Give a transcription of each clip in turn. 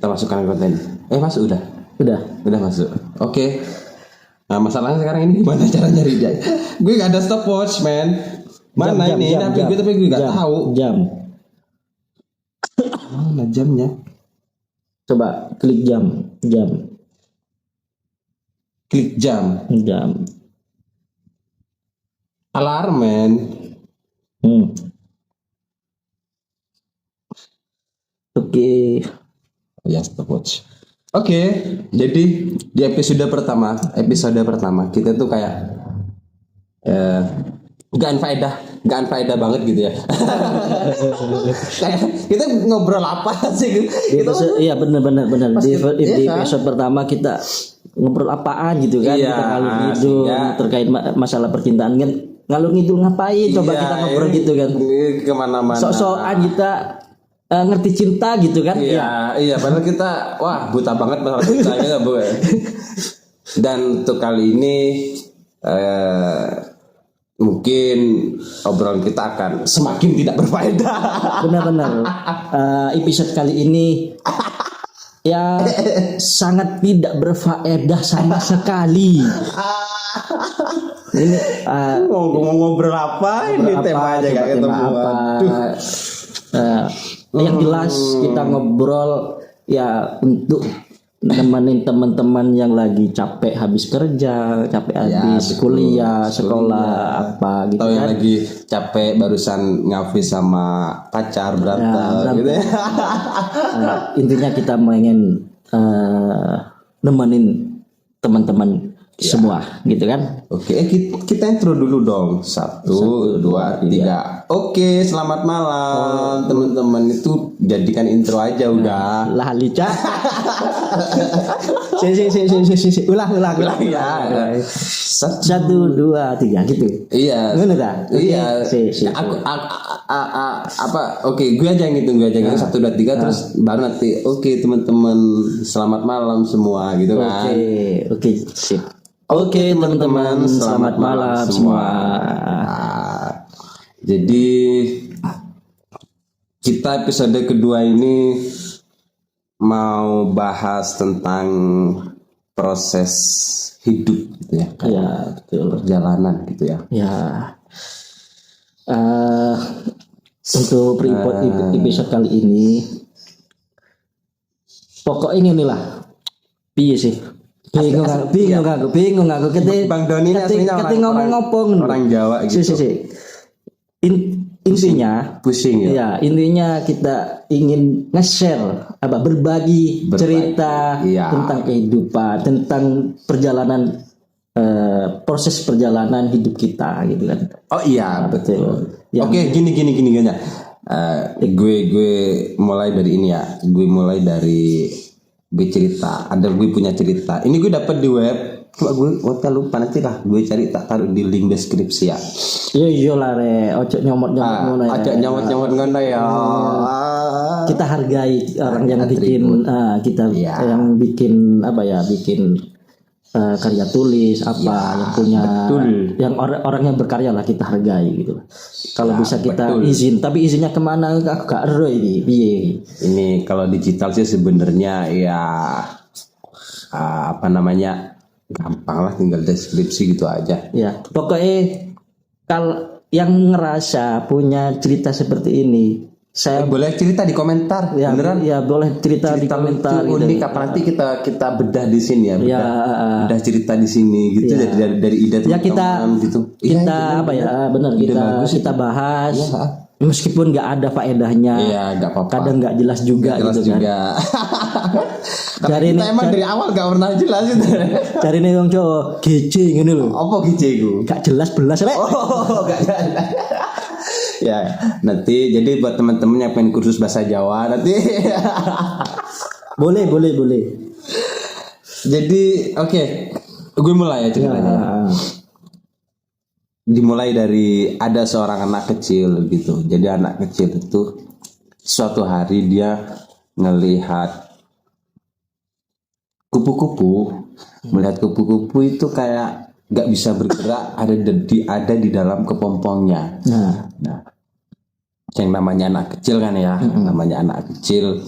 kita masukkan konten. Masuk udah. Udah masuk. Oke. Nah, masalahnya sekarang ini gimana cara nyari dia? Gue gak ada stopwatch, man. Mana ini? Tapi gue gak tahu. Jam. Mana jamnya? Coba klik jam. Klik jam. Alarm, man. Oke. Ya, stopwatch. Oke, jadi di episode pertama kita tuh kayak gak anfaedah banget gitu ya. Kayak kita ngobrol apa sih? Iya benar. Di episode pertama kita ngobrol apaan gitu kan? Iya, kita ngalur ngidul terkait masalah percintaan kan. Ngalur ngidul ngapain? Coba kita ngobrol gitu kan? Kemana-mana. Sok-sokan kita ngerti cinta gitu kan? Iya. Padahal kita buta banget masalah cintanya Bu. Dan untuk kali ini mungkin obrolan kita akan semakin tidak berfaedah. Benar. Episode kali ini ya sangat tidak berfaedah sama sekali. Ini mau ngobrol apa ini tema aja gak ketemu. Yang jelas kita ngobrol ya untuk nemenin teman-teman yang lagi capek habis kerja, capek habis kuliah, sekolah apa gitu atau kan. Yang lagi capek barusan ngafi sama pacar berantem gitu ya. Intinya kita pengen nemenin teman-teman semua gitu kan. Oke, kita intro dulu dong. 1, 2, 3. Oke, selamat malam teman-teman. Itu jadikan intro aja udah. Lah Lica. Si. Ulang ya. 1, 2, 3 gitu. Iya. Ngono ta? Iya. Aku Oke, gue aja yang hitung 1, 2, 3 terus baru nanti teman-teman selamat malam semua gitu kan. Oke, sip. Oke teman-teman, selamat malam semua. Jadi kita episode kedua ini mau bahas tentang proses hidup gitu ya. Iya, betul. Perjalanan gitu ya. Ya. Untuk episode kali ini pokoknya inilah. Piye sih? Bingung aku Bang Doni aslinya orang Jawa gitu. Intinya pusing ya. Ya, intinya kita ingin nge-share berbagi cerita tentang kehidupan, tentang perjalanan proses perjalanan hidup kita gitu kan. Oh iya, betul. Oke, gini aja. Gue mulai dari ini ya. Gue cerita, gue punya cerita. Ini gue dapat di web. Gue lupa nanti lah. Gue cari tak taruh di link deskripsi ya. Iya lah re, ojo nyomot ngono ya. Ojo nyomot ngono ya. Kita hargai orang yang bikin yang bikin karya tulis yang punya yang orang yang berkarya lah kita hargai gitu. Kalau bisa kita izin, tapi izinnya kemana aku gak ero ini piye. Ini kalau digital sih sebenarnya gampang lah, tinggal deskripsi gitu aja. Ya, pokoknya kalau yang ngerasa punya cerita seperti ini, saya boleh cerita di komentar. Beneran? Ya boleh cerita di komentar. Unik gitu. Nanti kita bedah di sini ya. Bedah cerita di sini gitu dari ide teman-teman gitu. Kita benar kita bahas. Meskipun nggak ada faedahnya. Iya, nggak apa-apa. Kadang nggak jelas juga gitu kan. Cari kita emang dari awal nggak pernah jelas gitu. Cari nih dong cowok gece gini loh. Apa gece gue? Gak jelas belas rek. Gak jelas. Ya, nanti jadi buat teman-teman yang pengen kursus bahasa Jawa nanti boleh. Jadi gue mulai ya ceritanya. Dimulai dari ada seorang anak kecil gitu. Jadi anak kecil itu suatu hari dia ngelihat kupu-kupu, melihat kupu-kupu itu kayak nggak bisa bergerak, ada di dalam kepompongnya. Nah, yang namanya anak kecil kan ya, namanya anak kecil.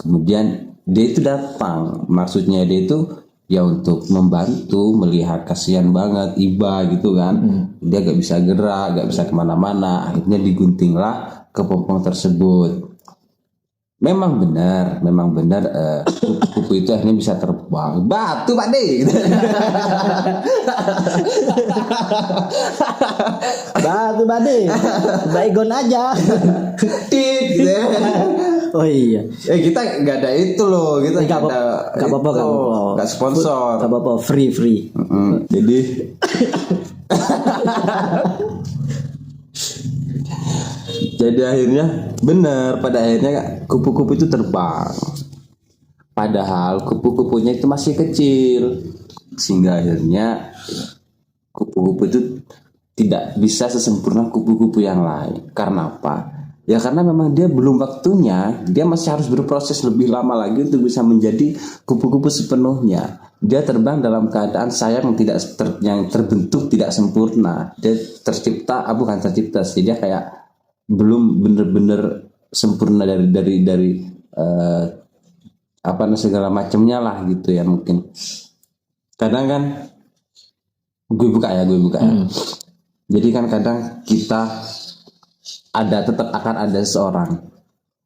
Kemudian dia itu datang, maksudnya dia itu ya untuk membantu, melihat kasihan banget Iba gitu kan. Dia gak bisa gerak, gak bisa kemana-mana, akhirnya diguntinglah kepompong tersebut. Memang benar kupu-kupu itu akhirnya bisa terbang. Batu Pak De. Batu bade. Baygon aja. Tit. Oh iya. Kita nggak ada itu loh, kita Nggak apa-apa. nggak sponsor. Nggak apa-apa, free. Jadi jadi akhirnya benar, pada akhirnya kupu-kupu itu terbang. Padahal kupu-kupunya itu masih kecil, sehingga akhirnya kupu-kupu itu tidak bisa sesempurna kupu-kupu yang lain. Karena apa? Ya karena memang dia belum waktunya, dia masih harus berproses lebih lama lagi untuk bisa menjadi kupu-kupu sepenuhnya. Dia terbang dalam keadaan sayap yang terbentuk tidak sempurna. Dia tercipta, bukan tercipta sih, dia kayak belum bener-bener sempurna dari segala macamnya lah gitu ya mungkin. Kadang kan gue buka ya. Jadi kan kadang kita tetap akan ada seseorang.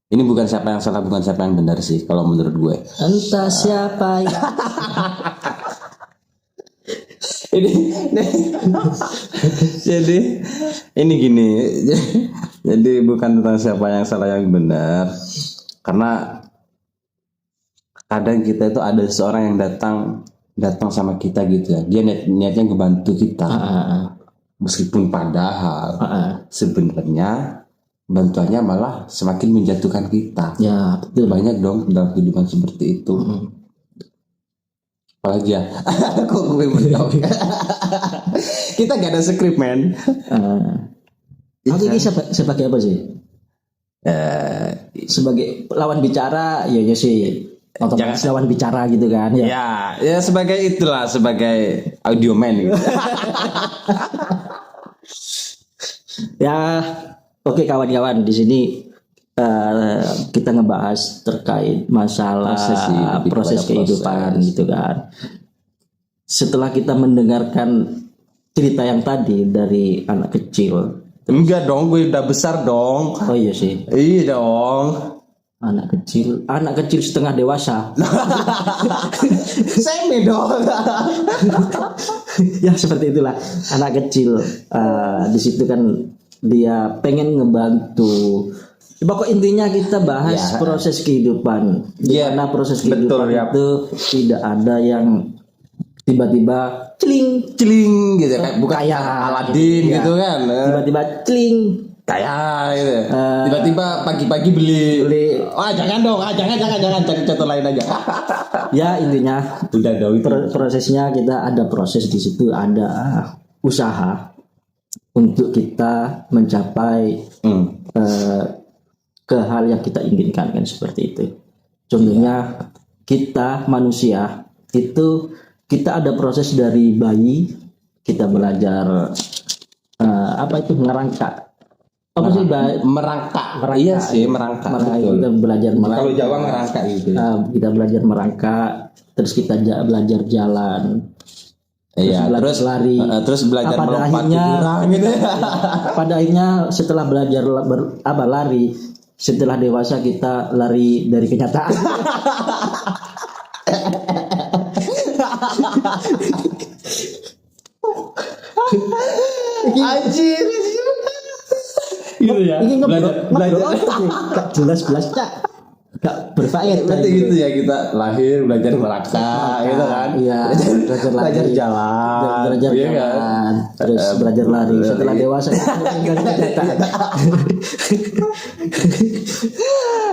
Ini bukan siapa yang salah, bukan siapa yang benar sih kalau menurut gue. Entah siapa yang jadi ini gini. Jadi bukan tentang siapa yang salah yang benar. Karena kadang kita itu ada seseorang yang datang sama kita gitu ya. Dia niatnya ngebantu kita. Meskipun padahal sebenarnya bantuannya malah semakin menjatuhkan kita. Ya, betul. Banyak dong dalam kehidupan seperti itu. Apalagi ya, kok gue mentok. Kita gak ada skrip, men. Aku ini sebagai apa sih? Sebagai lawan bicara, ya sih. Otomatis lawan bicara gitu kan? Ya sebagai itulah, sebagai audioman gitu. Ya, oke kawan-kawan, di sini kita ngebahas terkait masalah proses kehidupan gitu kan. Setelah kita mendengarkan cerita yang tadi dari anak kecil. Enggak dong, gue udah besar dong. Oh iya sih. Iya dong. Anak kecil setengah dewasa. Semi dong. Ya seperti itulah anak kecil. Di situ kan dia pengen ngebantu. Pokok intinya kita bahas proses kehidupan. Di mana proses kehidupan itu tidak ada yang tiba-tiba celing gitu kayak bukan kayak Aladin gitu kan. Tiba-tiba celing kayak gitu. Tiba-tiba pagi-pagi beli. Jangan dong, jangan cari contoh lain aja. Ya intinya udah dong. Prosesnya kita ada proses di situ, ada usaha untuk kita mencapai ke hal yang kita inginkan kan seperti itu. Contohnya kita manusia itu kita ada proses dari bayi, kita belajar merangkak. Apa sih merangkak? Iya sih merangkak. Kita belajar merangkak. Kalau Jawa merangkak gitu. Kita belajar merangkak, terus kita belajar jalan. Iya, terus lari. Terus belajar melompat jurang gitu. Pada akhirnya setelah belajar lari, setelah dewasa kita lari dari kenyataan. Anjir. Gitu ya. Ini belajar jelas Cak. Gak berfaedah. Berarti gitu ya, kita lahir belajar merangkak gitu kan. Iya, belajar jalan. Belajar jalan. Terus belajar lari. Setelah dewasa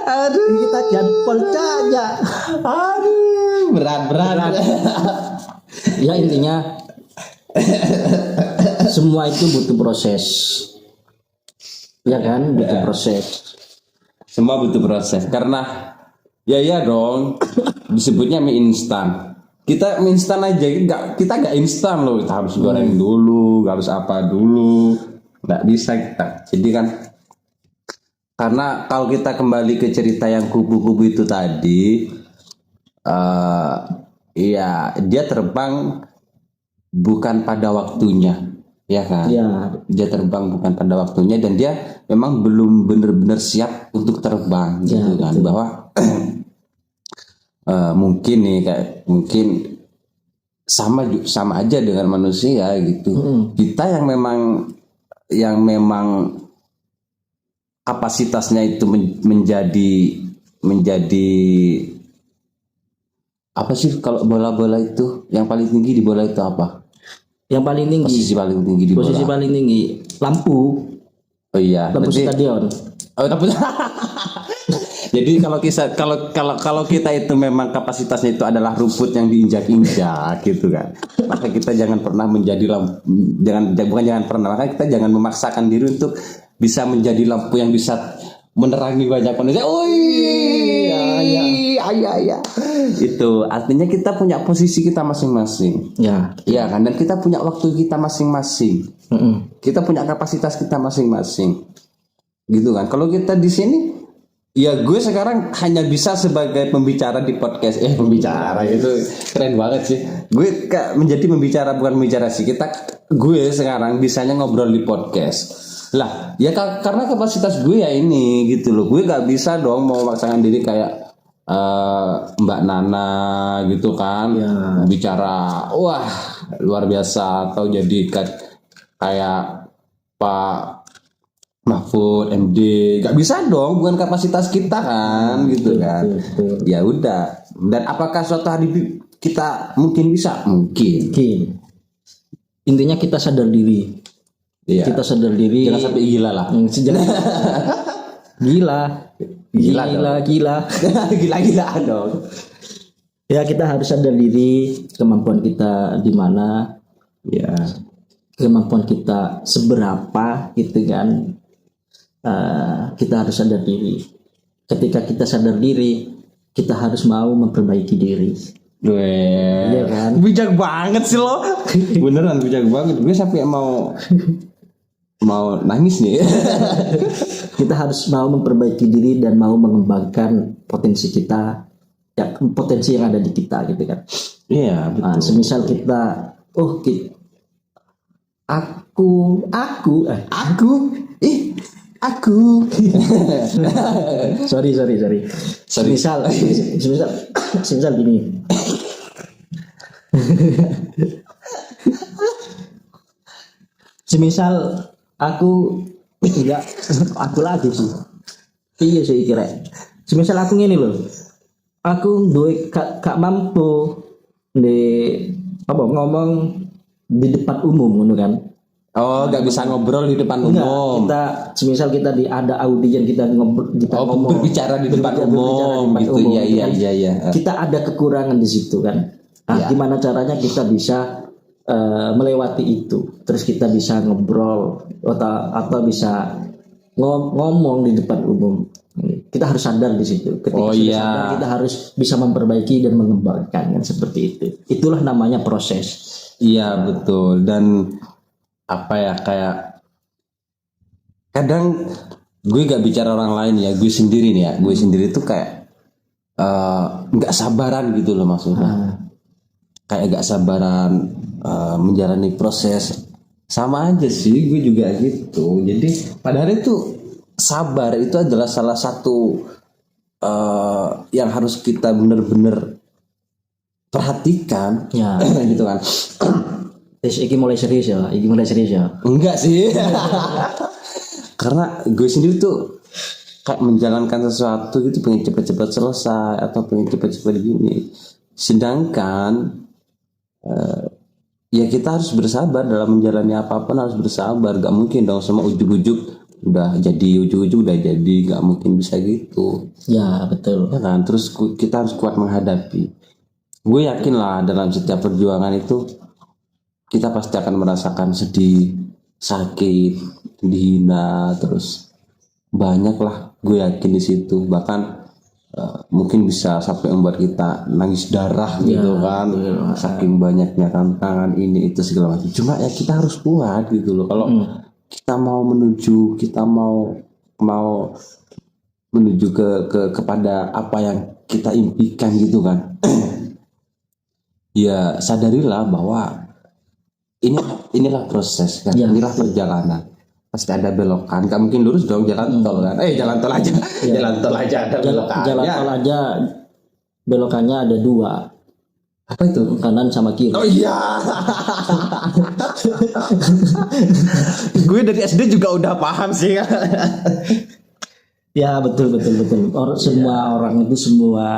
aduh, kita jempol saja. Aduh, berat. Ya intinya semua itu butuh proses. Ya kan, butuh proses. Semua butuh proses karena ya dong disebutnya mie instan. Kita mie instan aja, kita nggak instan loh. Kita harus goreng dulu, harus apa dulu, nggak bisa kita. Jadi kan karena kalau kita kembali ke cerita yang kupu-kupu itu tadi, ya dia terbang bukan pada waktunya, ya kan? Ya. Dia terbang bukan pada waktunya dan dia memang belum benar-benar siap untuk terbang, gitu kan? Bahwa mungkin nih mungkin sama aja dengan manusia gitu. Kita yang memang kapasitasnya itu menjadi apa sih kalau bola-bola itu yang paling tinggi di bola itu apa? Yang paling tinggi. Posisi paling tinggi di Posisi bola. paling tinggi lampu. Oh iya. Lampu stadion. Oh lampu. Jadi kalau kita itu memang kapasitasnya itu adalah rumput yang diinjak-injak gitu kan. Maka kita jangan pernah menjadi maka kita jangan memaksakan diri untuk bisa menjadi lampu yang bisa menerangi banyak manusia. Ya. Itu artinya kita punya posisi kita masing-masing. Ya. Iya kan, dan kita punya waktu kita masing-masing. Kita punya kapasitas kita masing-masing. Gitu kan. Kalau kita di sini, ya gue sekarang hanya bisa sebagai pembicara di podcast. Pembicara itu keren banget sih. Gue menjadi pembicara bukan pembicara sih. Gue sekarang bisanya ngobrol di podcast. Lah, ya karena kapasitas gue ya ini gitu loh. Gue gak bisa dong mau memaksakan diri kayak Mbak Nana gitu kan, bicara wah luar biasa, atau jadi kayak Pak Mahfud MD, gak bisa dong, bukan kapasitas kita kan, gitu kan. Ya udah. Dan apakah suatu hari kita mungkin bisa? Mungkin. Intinya kita sadar diri. Iya. Kita sadar diri. Jangan sampai gila lah. Gila dong. Ya kita harus sadar diri kemampuan kita di mana, ya kemampuan kita seberapa gitu kan. Kita harus sadar diri. Ketika kita sadar diri, kita harus mau memperbaiki diri. Iya kan? Bijak banget sih lo. Beneran bijak banget. Gue sampai mau nangis nih. Kita harus mau memperbaiki diri dan mau mengembangkan potensi kita, ya potensi yang ada di kita gitu kan. Iya betul. Semisal kita, aku. sorry. Semisal gini. Semisal aku lagi sih. Iya sih kira. Semisal aku ngene lho. Aku duwe gak mampu ngomong di depan umum ngono kan. Oh, gak bisa ngobrol di depan umum. Semisal kita ada audien kita ngomong berbicara di depan umum gitu. Iya. Kita ada kekurangan di situ kan. Gimana caranya kita bisa melewati itu, terus kita bisa ngobrol atau bisa ngomong di depan umum. Kita harus sadar di situ. Ketika sadar, kita harus bisa memperbaiki dan mengembangkan kan, seperti itu. Itulah namanya proses. Iya betul. Dan kayak kadang gue gak bicara orang lain ya, gue sendiri nih ya. Gue sendiri tuh kayak nggak sabaran gitu loh maksudnya. Kayak gak sabaran menjalani proses. Sama aja sih gue juga gitu. Jadi padahal itu sabar itu adalah salah satu yang harus kita benar-benar perhatikan gitu kan. Iki mulai serius ya. Enggak sih. Karena gue sendiri tuh kayak menjalankan sesuatu gitu pengen cepat-cepat selesai atau pengen cepat-cepat gini. Sedangkan ya kita harus bersabar dalam menjalani apapun, harus bersabar. Gak mungkin dong semua ujuk-ujuk udah jadi, gak mungkin bisa gitu. Ya betul. Ya kan, terus kita harus kuat menghadapi. Gue yakin lah dalam setiap perjuangan itu kita pasti akan merasakan sedih, sakit, dihina, terus banyak lah. Gue yakin di situ. Bahkan mungkin bisa sampai membuat kita nangis darah gitu kan, saking banyaknya tantangan ini itu segala macam. Cuma ya kita harus kuat gitu loh. Kalau kita mau menuju kepada apa yang kita impikan gitu kan. Ya sadarilah bahwa inilah proses kan, inilah perjalanan. Pasti ada belokan, gak mungkin lurus dong, jalan tol kan. Jalan tol aja, jalan tol aja ada belokan. Jalan tol aja belokannya ada 2. Apa itu? Kanan sama kiri. Oh iya. Gue dari SD juga udah paham sih. Ya betul. Semua orang itu, semua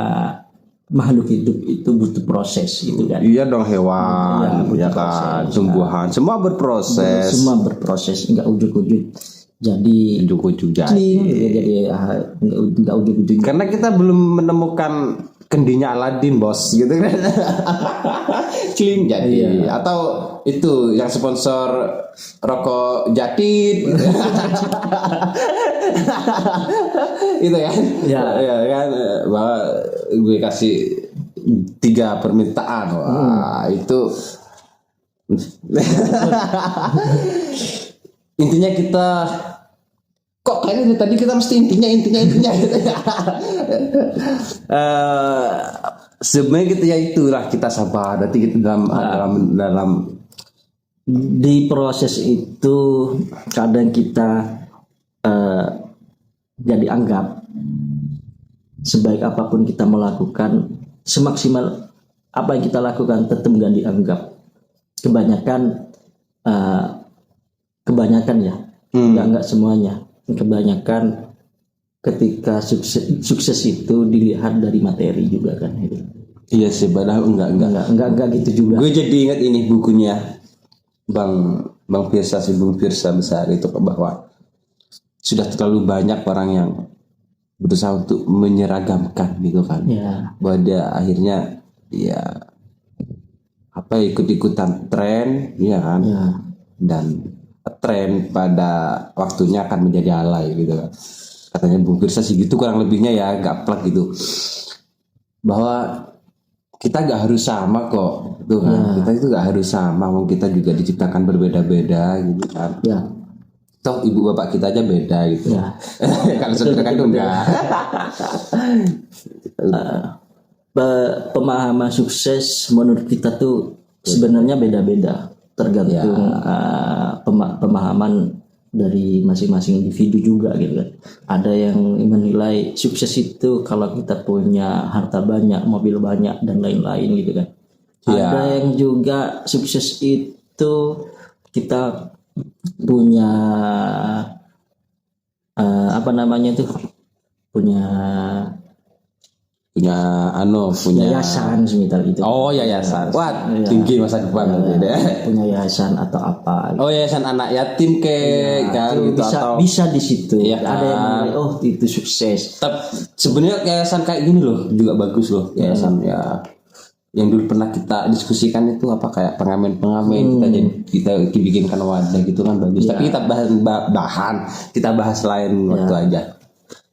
makhluk hidup itu butuh proses gitu kan. Iya dong, hewan, ya kan, tumbuhan, semua berproses. Semua berproses, nggak ujuk-ujuk. Jadi ujuk-ujuk jadi nggak ujuk-ujuk. Karena kita belum menemukan kendinya Aladin, bos, gitu kan. Cling jadi. Atau itu yang sponsor rokok Jatit. Itu kan. Ya kan, bahwa gue kasih 3 permintaan. Wah, itu intinya kita kok kayaknya tadi kita mesti intinya gitu ya. Sebenarnya gitu ya, itulah kita sabar. Nanti kita dalam di proses itu kadang kita jadi anggap sebaik apapun kita melakukan, semaksimal apa yang kita lakukan tetap nggak dianggap. Kebanyakan ya, nggak semuanya. Kebanyakan ketika sukses itu dilihat dari materi juga kan. Iya sih, padahal enggak gitu juga. Gue jadi ingat ini bukunya Bang Firsa besar itu, bahwa sudah terlalu banyak orang yang berusaha untuk menyeragamkan gitu kan. Ya. Bahwa dia akhirnya ya ikut-ikutan tren, ya kan. Ya. Dan tren pada waktunya akan menjadi alay gitu kan. Katanya Bung Firsa sih gitu kurang lebihnya ya, gaplak gitu. Bahwa kita gak harus sama kok, tuh kan. Kita itu gak harus sama, kita juga diciptakan berbeda-beda gitu kan. Ya. Toh ibu bapak kita aja beda gitu. Ya. Kalau saudara kan enggak. Pemahaman sukses menurut kita tuh sebenarnya beda-beda, tergantung pemahaman dari masing-masing individu juga gitu kan. Ada yang menilai sukses itu kalau kita punya harta banyak, mobil banyak dan lain-lain gitu kan. Ada yang juga sukses itu kita punya punya yayasan semisal itu. Oh, yayasan. Wah, tinggi masa depan nanti deh. Punya yayasan atau apa gitu. Oh, yayasan anak yatim kan gitu, bisa di situ. Ya, ada yang menilai itu sukses. Tapi sebenarnya yayasan kayak gini loh juga bagus loh, yayasan ya. Yang dulu pernah kita diskusikan itu apa, kayak pengamen kita bikinkan wadah gitu kan bagus. Tapi kita bahas lain waktu aja.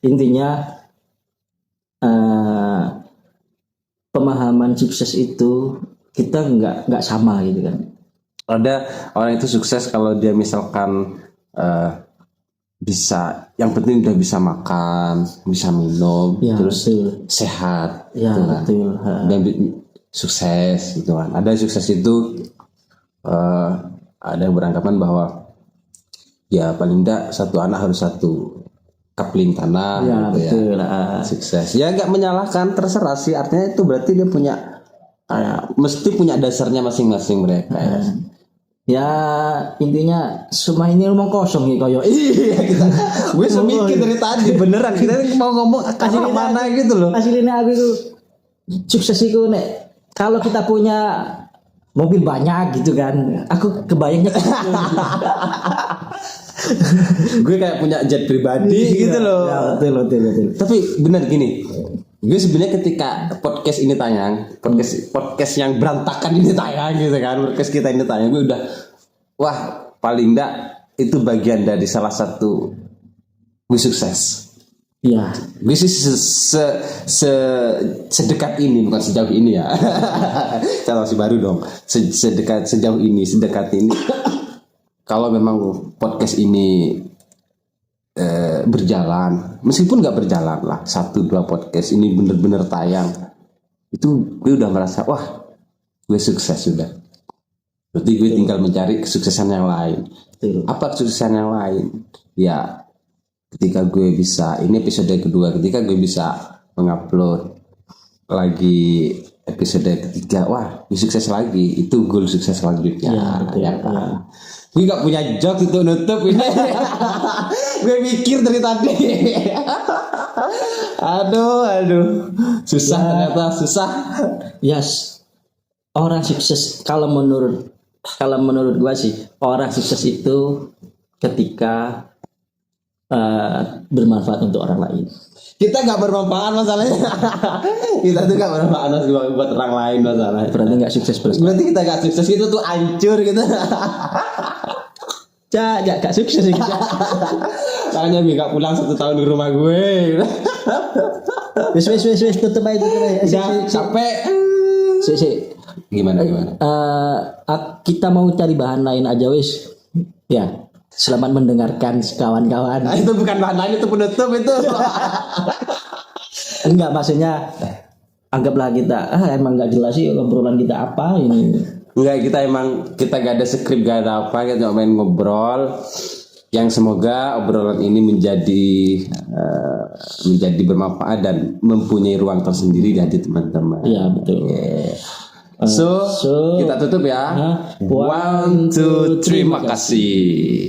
Intinya pemahaman sukses itu kita nggak sama gitu kan. Ada orang itu sukses kalau dia misalkan bisa, yang penting udah bisa makan, bisa minum, terus sehat, gitu kan. Dan sukses gitu kan. Ada sukses itu ada yang beranggapan bahwa ya paling tidak satu anak harus satu kapling tanah gitu ya. Sukses. Ya nggak menyalahkan, terserah sih. Artinya itu berarti dia punya mesti punya dasarnya masing-masing mereka. Ya intinya semua ini rumah kosong nih koyo. Iya kita. Gue semikir dari tadi beneran kita mau ngomong kasih mana gitu loh. Hasilnya aku itu sukses itu nek kalau kita punya mobil banyak gitu kan. Aku kebayangnya gue kayak punya jet pribadi gitu loh. Ya, betul. Tapi benar gini. Gue sebenarnya ketika podcast ini tayang, podcast yang berantakan ini tayang gitu kan, podcast kita ini tayang, gue udah wah paling enggak itu bagian dari salah satu gue sukses. Iya. Gue sih sedekat ini, bukan sejauh ini ya. Saya masih baru dong. Sedekat ini. Kalau memang podcast ini berjalan, meskipun nggak berjalan lah 1-2 podcast ini bener-bener tayang, itu gue udah merasa wah gue sukses sudah. Berarti gue tinggal mencari kesuksesan yang lain. Apa kesuksesan yang lain? Ya ketika gue bisa, ini episode kedua, ketika gue bisa mengupload lagi episode ketiga, wah gue sukses lagi, itu goal sukses selanjutnya. Ya kan? Gue gak punya jokes untuk nutup ini. Gue mikir dari tadi. Aduh, susah ya, ternyata susah. Yes, orang sukses kalau menurut gue sih, orang sukses itu ketika bermanfaat untuk orang lain. Kita nggak bermanfaat masalahnya. Kita tuh nggak bermanfaat buat orang lain masalahnya. Berarti nggak sukses bos. Berarti kita nggak sukses, itu tuh hancur gitu. Gak sukses gitu. Makanya gue nggak pulang 1 tahun di rumah gue. Wis tutup aja. Capek. Gimana? Kita mau cari bahan lain aja wis. Ya. Selamat mendengarkan kawan-kawan. Nah, itu bukan bahan lain, itu penutup itu. Enggak, maksudnya anggaplah kita emang nggak jelas sih obrolan kita apa ini. Enggak, kita gak ada skrip, gak ada apa, kita cuma main ngobrol. Yang semoga obrolan ini menjadi bermanfaat dan mempunyai ruang tersendiri di hati teman-teman. Iya betul. So kita tutup ya. 1, 2, 3, terima kasih.